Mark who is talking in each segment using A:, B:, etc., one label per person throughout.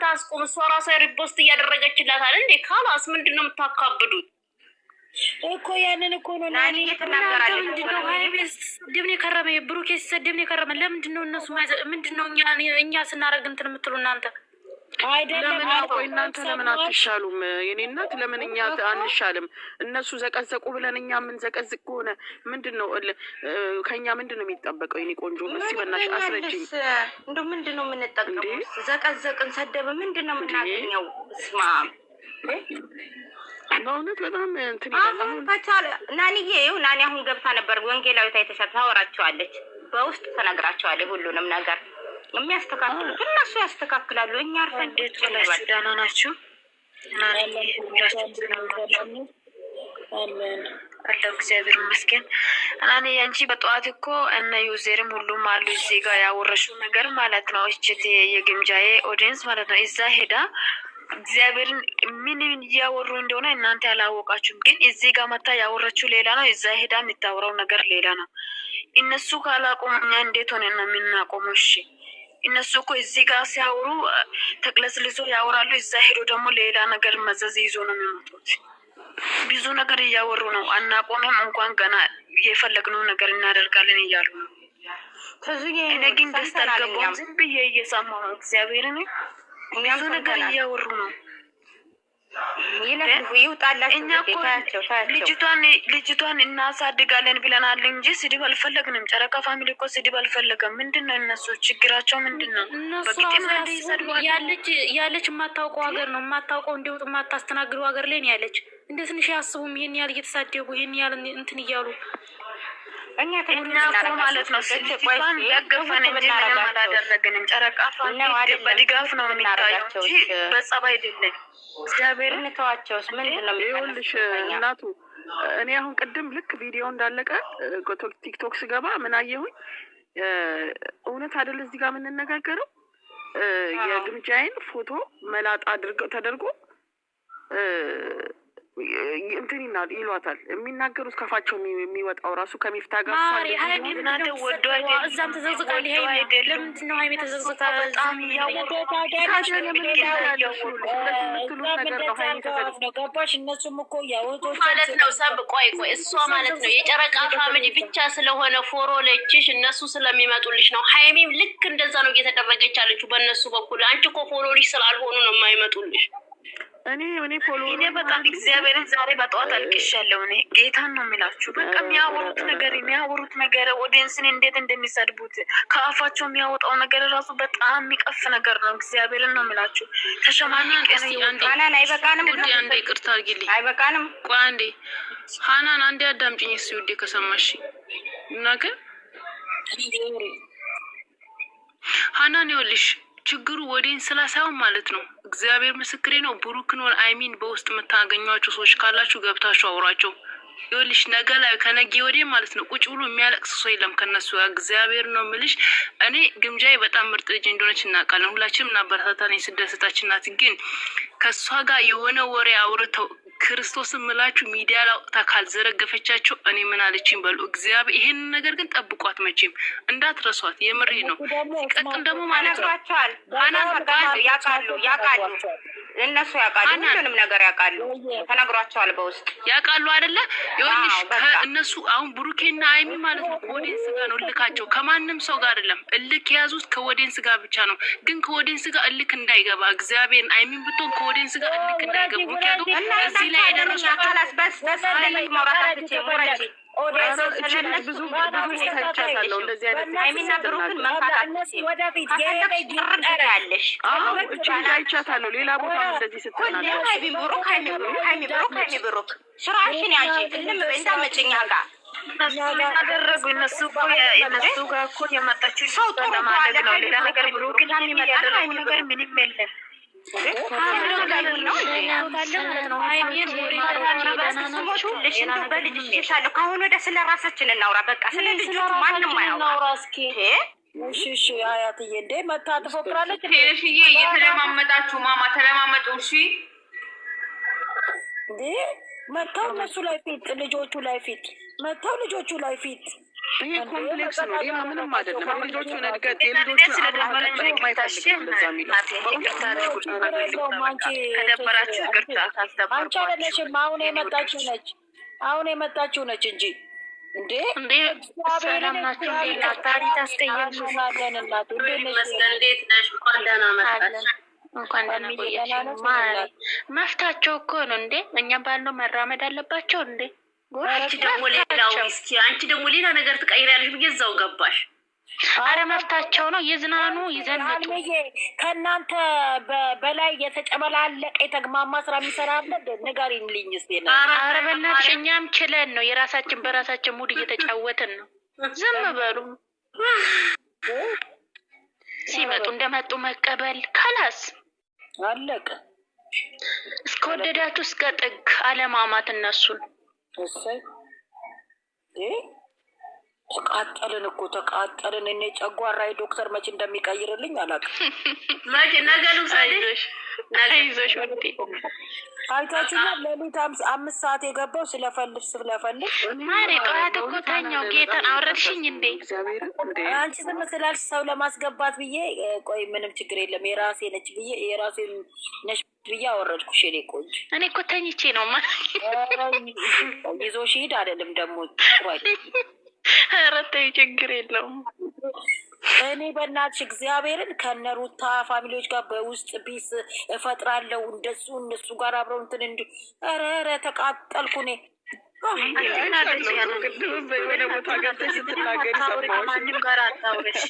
A: ታስቆም። እሷ ራሷ ሪፖስት እያደረገችላት አይደል እንዴ? ካላስ ምንድነው የምታካብዱት
B: እኮ? ያንን እኮ ነው ናኒ እየተናገራለች። ምንድነው ሃይቤስ ድብኔ ከረመ ብሩኬ ሲሰድብኔ ከረመ። ለምንድነው እነሱ ምንድነው እኛ ስናረግ እንትን የምትሉ እናንተ?
C: ለምን አቆይ እናንተ ለምን አትሻሉም? የኔ እናት ለምን እኛ አንሻልም? እነሱ ዘቀዘቁ ብለን እኛ ምን ዘቀዝቅ ከሆነ ምንድነው ከኛ ምንድነው የሚጠበቀው? የኔ ቆንጆ እስቲ በእናትሽ አስረጅኝ።
D: እንደው ምንድነው የምንጠቀመው? ዘቀዘቅን ሰደበ ምንድነው የምናገኘው? ስማ
C: በእውነት በጣም እንትን
D: አሁን ታቻለ ናኒዬ ናኒ አሁን ገብታ ነበር። ወንጌላዊት አይተሻት ታወራቸዋለች፣ በውስጥ ተነግራቸዋለች ሁሉንም ነገር የሚያስተካክሉት እነሱ ያስተካክላሉ። እኛ አርፈን
B: እንዴት ብላችሁ ደህና ናችሁ? አለው እግዚአብሔር ይመስገን። እኔ ያንቺ በጠዋት እኮ እነ ዩዘርም ሁሉም አሉ እዚህ ጋር ያወረሽው ነገር ማለት ነው። እቺ የግምጃዬ ኦዲየንስ ማለት ነው። እዛ ሄዳ እግዚአብሔርን ምን እያወሩ እንደሆነ እናንተ ያላወቃችሁም፣ ግን እዚህ ጋር መታ ያወረችው ሌላ ነው። እዛ ሄዳ የምታወራው ነገር ሌላ ነው። እነሱ ካላቆሙ እኛ እንዴት ሆነ ነው የምናቆመው? እሺ እነሱ እኮ እዚህ ጋር ሲያወሩ ተቅለስልሶ ያወራሉ። እዛ ሄዶ ደግሞ ሌላ ነገር መዘዝ ይዞ ነው የሚመጡት። ብዙ ነገር እያወሩ ነው። አናቆምም እንኳን ገና የፈለግነው ነገር እናደርጋለን እያሉ ነው። እኔ ግን ደስ አልገባም። ዝም ብዬ እየሰማሁ ነው። እግዚአብሔርን ብዙ ነገር እያወሩ ነው።
D: እኛ እኮ
B: ልጅቷን እናሳድጋለን ብለናል እንጂ ስድብ አልፈለግንም። ጨረቃ ፋሚሊ እኮ ስድብ አልፈለገም። ምንድን ነው እነሱ ችግራቸው ምንድን ነው? ያለች የማታውቀው ሀገር ነው የማታውቀው እንዲወጡ የማታስተናግዱ ሀገር ላይ ነው ያለች። እንደ ትንሽ ያስቡም ይሄን ያህል እየተሳደቡ ይሄን ያህል እንትን እያሉ
D: እኛ እኮ ማለት ነው
B: ስልኳን ደግፈን እንጂ ምንም አላደረግንም። ጨረቃ ፋሚሊ በድጋፍ ነው የሚታየው እንጂ በጸብ አይደለም። እግዚአብሔር
D: እንተዋቸውስ ምንድን ነው?
C: ይኸውልሽ እናቱ እኔ አሁን ቅድም ልክ ቪዲዮ እንዳለቀ ቲክቶክ ስገባ ምን አየሁኝ? እውነት አይደል እዚህ ጋር የምንነጋገረው የግምጃዬን ፎቶ መላጣ ተደርጎ እንትን ይሏታል። የሚናገሩት ከፋቸው የሚወጣው ራሱ ከሚፍታ ጋር
B: እዛም ተዘግዝቃል። ለምንድን ነው ሀይሜ ተዘግዝቃ? በጣም ገባሽ? እነሱም እኮ
A: ማለት ነው ሰብ ቆይ እሷ ማለት ነው የጨረቃ ፋሚሊ ብቻ ስለሆነ ፎሮ ለችሽ እነሱ ስለሚመጡልሽ ነው። ሀይሜም ልክ እንደዛ ነው እየተደረገች አለችው በእነሱ በኩል። አንቺ እኮ ፎሎ ልሽ ስላልሆኑ ነው የማይመጡልሽ።
B: እኔ በጣም እግዚአብሔርን ዛሬ በጠዋት አልቅሻለሁ። እኔ ጌታን ነው የሚላችሁ። በቃ የሚያወሩት ነገር ኦዲየንስን እንዴት እንደሚሰድቡት ከአፋቸው የሚያወጣው ነገር ራሱ በጣም የሚቀፍ ነገር ነው። እግዚአብሔርን ነው የሚላችሁ። ተሸማናን
D: አይበቃንም።
C: አንዴ ይቅርታ አድርጊልኝ።
D: አይበቃንም።
C: ቆይ አንዴ ሀናን አንዴ አዳምጪኝ እስኪ ውዴ ከሰማሽ ነገር ሀናን ይኸውልሽ ችግሩ ወዴን ስላሳየው ማለት ነው። እግዚአብሔር ምስክሬ ነው። ብሩክን አይሚን በውስጥ የምታገኟቸው ሰዎች ካላችሁ ገብታችሁ አውራቸው። ይኸውልሽ ነገ ላይ ከነገ ወዲህ ማለት ነው ቁጭ ብሎ የሚያለቅስ ሰው የለም ከነሱ። እግዚአብሔር ነው የምልሽ። እኔ ግምጃዬ በጣም ምርጥ ልጅ እንደሆነች እናውቃለን ሁላችንም። እናበረታታን የስደሰታችን ናት። ግን ከእሷ ጋር የሆነ ወሬ አውርተው ክርስቶስን ምላችሁ ሚዲያ ላውጣ ካልዘረገፈቻቸው እኔ ምን አለችኝ በሉ። እግዚአብሔር ይሄን ነገር ግን ጠብቋት፣ መቼም እንዳትረሷት። የምሬ ነው። ሲቀጥል ደግሞ ማለት ነው
D: ያውቃሉ እነሱ ያውቃሉ፣ ሁሉንም ነገር ያውቃሉ። ተነግሯቸዋል፣ በውስጥ
C: ያውቃሉ አይደለ? ይኸውልሽ ከእነሱ አሁን ብሩኬና አይሚ ማለት ነው ከወዴንስ ጋር ነው እልካቸው፣ ከማንም ሰው ጋር አይደለም። እልክ የያዙት ከወዴንስ ጋር ብቻ ነው። ግን ከወዴንስ ጋር እልክ እንዳይገባ እግዚአብሔርን አይሚን ብትሆን ከወዴንስ ጋር እልክ እንዳይገባ። ምክንያቱም እዚህ ላይ የደረሱ
D: አካላት በስ ማውራታች ወረጂ
C: ብዙ ታይቻታለሁ። እንደዚህ አይነት
D: አይሚና ብሩክን መንካታለሽ
B: ወደፊት
D: ያለሽ
C: አይቻታለሁ። ሌላ ቦታ እንደዚህ ስትናለ
D: ሃይሚ ብሩክ ስራሽን ያንቺ እልም እንዳመጭኛ ጋር
B: ያደረጉ እነሱ ጋር እኮ የመጣችው ሰው ለማድረግ ነው። ሌላ ነገር ብሩክን ያደረጉ ነገር ምንም የለም።
D: ከአሁን ወደ ስለ ራሳችን እናውራ። በቃ ስለ ልጆቹ ማንም አያውራ።
B: እሺ አያትዬ እንዴ መታ ትፎክራለች።
E: እሺዬ እየተለማመጣችሁ ማማ ተለማመጡ። እሺ
B: እንዴ መታው እነሱ ላይ ፊት ልጆቹ ላይ ፊት መታው ልጆቹ ላይ ፊት
F: ይሄ ኮምፕሌክስ ነው። ሌላ ምንም አይደለም። የልጆቹን እድገት የልጆቹን
B: ከደበራችሁ ይቅርታ
G: ካስደበራችሁ አሁን የመጣችው ነች እንጂ እንዴ
B: ሰላም ናችሁ? ታሪ ታስቀያለን። እናቱ
A: እንዴት ነሽ? እንኳን ደህና መጣሽ።
B: እንኳን ደህና ቆያችሁ። መፍታቸው እኮ ነው እንዴ? እኛ ባልነው መራመድ አለባቸው እንዴ?
A: አንቺ ደግሞ ሌላ ነገር ትቀይሪያለሽ ብዬ እዛው ገባሽ።
B: አረ መፍታቸው ነው። የዝናኑ ይዘንጡ
G: ከእናንተ በላይ የተጨመላለቀ የተግማማ ስራ የሚሰራ አለ? ንገሪልኝ እስኪ።
B: አረ በእናትሽ እኛም ችለን ነው የራሳችን በራሳችን ሙድ እየተጫወትን ነው። ዝም በሉ። ሲመጡ እንደመጡ መቀበል ካላስ
G: አለቀ።
B: እስከወደዳችሁ እስከ ጥግ አለማማት እነሱን።
G: እሰይ ተቃጠልን እኮ ተቃጠልን። እኔ ጨጓራዬ ዶክተር መቼ እንደሚቀይርልኝ አላውቅም።
A: መቼ ነገሩ ሳይሽ
B: አይዞሽ ወዴ
G: አይታችሁና ሌሊት 5 ሰዓት የገባው ስለፈልግ
B: ማሪ ጠዋት እኮ ተኛው። ጌታን አወረድሽኝ እንዴ?
G: አንቺ ዝም ስላልሽ ሰው ለማስገባት ብዬ ቆይ ምንም ችግር የለም የራሴ ነች ብዬ የራሴ ነሽ ብዬ አወረድኩሽ። እኔ ቆንጆ
B: እኔ እኮ ተኝቼ ነው
G: ይዞሽ ሂድ አይደለም ደግሞ
B: ኧረ ተይ ችግር የለውም።
G: እኔ በእናትሽ እግዚአብሔርን ከነሩታ ፋሚሊዎች ጋር በውስጥ ቢስ እፈጥራለሁ እንደሱ እነሱ ጋር አብረው እንትን እንዲ ኧረ ተቃጠልኩ እኔ።
F: ወደ ቦታ ገብተሽ ስትናገሪ ሰማሁሽ።
B: ማንም ጋር አታውረሽ።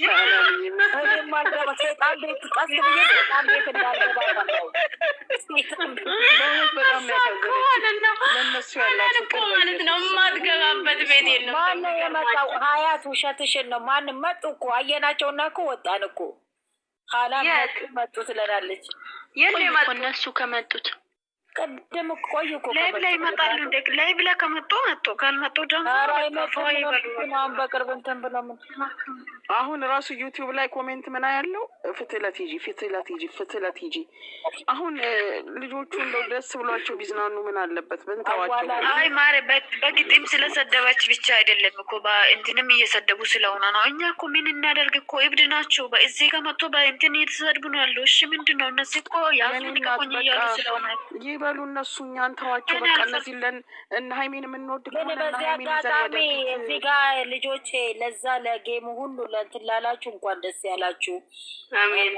G: እኔም አልገባ ሰይጣን ቤት ቀስ ብዬ ሰይጣን ቤት እንዳልገባ
F: በጣም ለእነሱ ያላቸው
A: ማለት ነው። የማትገባበት ቤት የለም።
G: ማነው የመጣው? ሀያት ውሸትሽን ነው። ማንም መጡ እኮ አየናቸውና እኮ ወጣን እኮ ኋላ መጡ ትለናለች።
B: እነሱ ከመጡት
G: ቅድም ቆዩ እኮ
B: ላይ ብላ ይመጣሉ። እንደ ላይ ብላ ከመጡ መጡ ካልመጡ ደግሞ
G: በቅርብ እንትን ብለው
F: አሁን ራሱ ዩቲዩብ ላይ ኮሜንት ምና ያለው ፍትለት ሂጂ። አሁን ልጆቹ እንደው ደስ ብሏቸው ቢዝናኑ ምን አለበት ብንተዋቸው።
B: አይ ማሬ በግጥም ስለሰደባች ብቻ አይደለም እኮ እንትንም እየሰደቡ ስለሆነ ነው። እኛ እኮ ምን እናደርግ እኮ እብድ ናቸው። በእዚህ ጋር መጥቶ በእንትን እየተሰድቡ ነው ያለው። እሺ ምንድን ነው እነዚህ እኮ ያዙልቀቆኝ እያሉ ስለሆነ
F: ይበሉ እነሱ እኛን ተዋቸው በቃ። እነዚህ እነ ሀይሜን የምንወድ
G: ግን በዚህ አጋጣሚ እዚህ ጋር ልጆቼ ለዛ ለጌሙ ሁሉ ለእንትን ላላችሁ እንኳን ደስ ያላችሁ።
A: አሜን።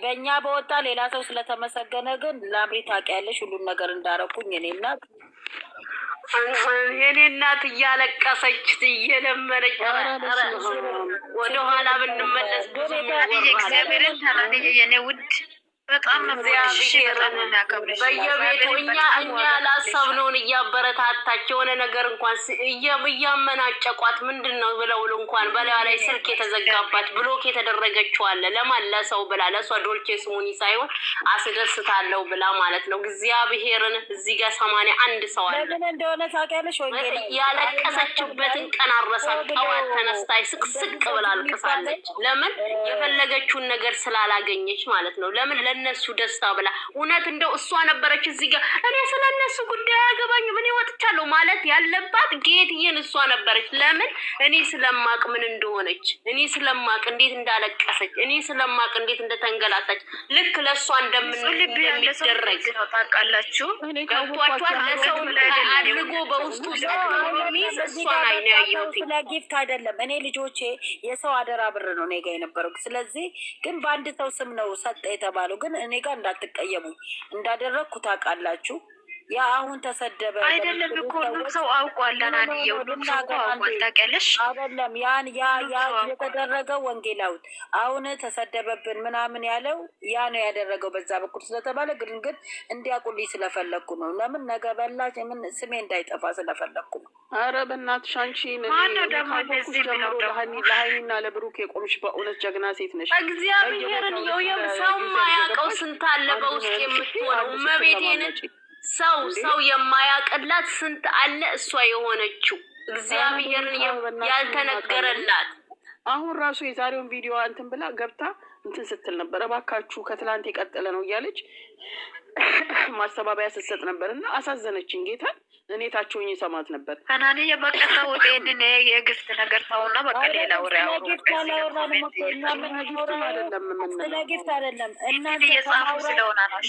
G: በእኛ በወጣ ሌላ ሰው ስለተመሰገነ ግን ላምሪ ታውቂያለሽ ሁሉን ነገር እንዳረኩኝ እኔ እናት
A: የኔ እናት እያለቀሰች እየለመነች ወደኋላ ብንመለስ ብዙ
B: እግዚአብሔርን ተናደየ የኔ ውድ በጣም
A: በየቤቱ እኛ ላሰብነውን እያበረታታች የሆነ ነገር እንኳን እያመናጨቋት ምንድን ነው ብለው እንኳን በላዩ ላይ ስልክ የተዘጋባት ብሎክ የተደረገችው አለ። ለማን? ለሰው ብላ ለሷ ዶልቼ ስሙኒ ሳይሆን አስደስታለሁ ብላ ማለት ነው። እግዚአብሔርን እዚህ ጋር 81 ሰው አለ።
G: ለምን እንደሆነ ታውቂያለሽ ወይ?
A: ያለቀሰችበትን ቀን አረሳት። ጠዋት ተነስታይ ስቅስቅ ብላ አልቅሳለች። ለምን? የፈለገችውን ነገር ስላላገኘች ማለት ነው። ለምን? ለነሱ ደስታ ብላ። እውነት እንደው እሷ ነበረች እዚህ ጋር እኔ ስለነሱ ጉዳይ አያገባኝም እኔ ወጥቻለሁ ማለት ያለባት ጌትዬን እሷ ነበረች። ለምን? እኔ ስለማቅ ምን እንደሆነች፣ እኔ ስለማቅ እንዴት እንዳለቀሰች፣ እኔ ስለማቅ እንዴት እንደተንገላታች ልክ ለእሷ እንደሚደረግ
B: ታውቃላችሁ።
A: ገብቷችኋል? ለሰው አድርጎ በውስጡ ሚዝ እሷን አይነ ያየሁት
G: ስለ ጊፍት አይደለም። እኔ ልጆቼ የሰው አደራ ብር ነው እኔ ጋ የነበረው። ስለዚህ ግን በአንድ ሰው ስም ነው ሰጠ የተባለው። ግን እኔ ጋር እንዳትቀየሙ እንዳደረግኩ ታውቃላችሁ። ያ አሁን ተሰደበ
B: አይደለም እኮ ሁሉም ሰው አውቋል። አናንዬ ሁሉም ሰው አውቋል። ታውቂያለሽ
G: አይደለም ያን ያ የተደረገው ወንጌላዊት አሁን ተሰደበብን ምናምን ያለው ያ ነው ያደረገው በዛ በኩል ስለተባለ ግን እንዲያውቁልኝ ስለፈለኩ ነው። ለምን ነገ በላች ምን ስሜ እንዳይጠፋ ስለፈለኩ ነው።
F: ኧረ በእናትሽ አንቺ
B: ማነው ደግሞ እንደዚህ ብለው
F: ለሀይሚና ለብሩክ የቆምሽ በእውነት ጀግና ሴት ነሽ።
A: እግዚአብሔርን ሰው ማያውቀው ስንት አለ በውስጥ የምትሆነው መቤቴን ሰው የማያውቅላት ስንት አለ እሷ የሆነችው እግዚአብሔርን ያልተነገረላት።
F: አሁን ራሱ የዛሬውን ቪዲዮ እንትን ብላ ገብታ እንትን ስትል ነበር። እባካችሁ ከትላንት የቀጠለ ነው እያለች ማስተባበያ ስትሰጥ ነበር እና አሳዘነችኝ። ጌታ እኔ ታችሁኝ ሰማት ነበር።
B: ከናኒ የበቀታ ወጤንን የግፍት ነገር ታውና በቃ ሌላ ወሬ
G: ስለ ጊፍት አይደለም እናንተ
B: እየጻፉ ስለሆነ ነው።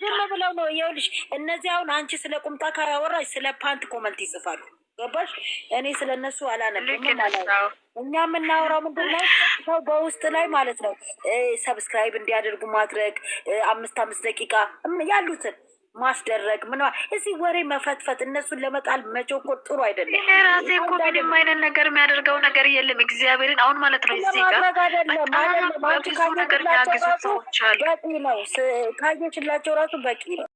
G: ዝም ብለው ነው። ይኸውልሽ እነዚህ አሁን አንቺ ስለ ቁምጣ ካወራሽ ስለ ፓንት ኮመንት ይጽፋሉ። ገባሽ? እኔ ስለ እነሱ አላነብም ማለት ነው። እኛ የምናወራው ምንድን ነው? ሰው በውስጥ ላይ ማለት ነው ሰብስክራይብ እንዲያደርጉ ማድረግ 5 ደቂቃ ያሉትን ማስደረግ ምን እዚህ ወሬ መፈትፈት እነሱን ለመጣል መቸኮል ጥሩ አይደለም።
B: እኔ ራሴ እኮ ምንም አይነት ነገር የሚያደርገው ነገር የለም። እግዚአብሔርን አሁን ማለት ነው እዚህ ጋር
G: ብዙ ነገር ያግዙ ሰዎች አሉ። በቂ ነው ካየችላቸው ራሱ በቂ ነው።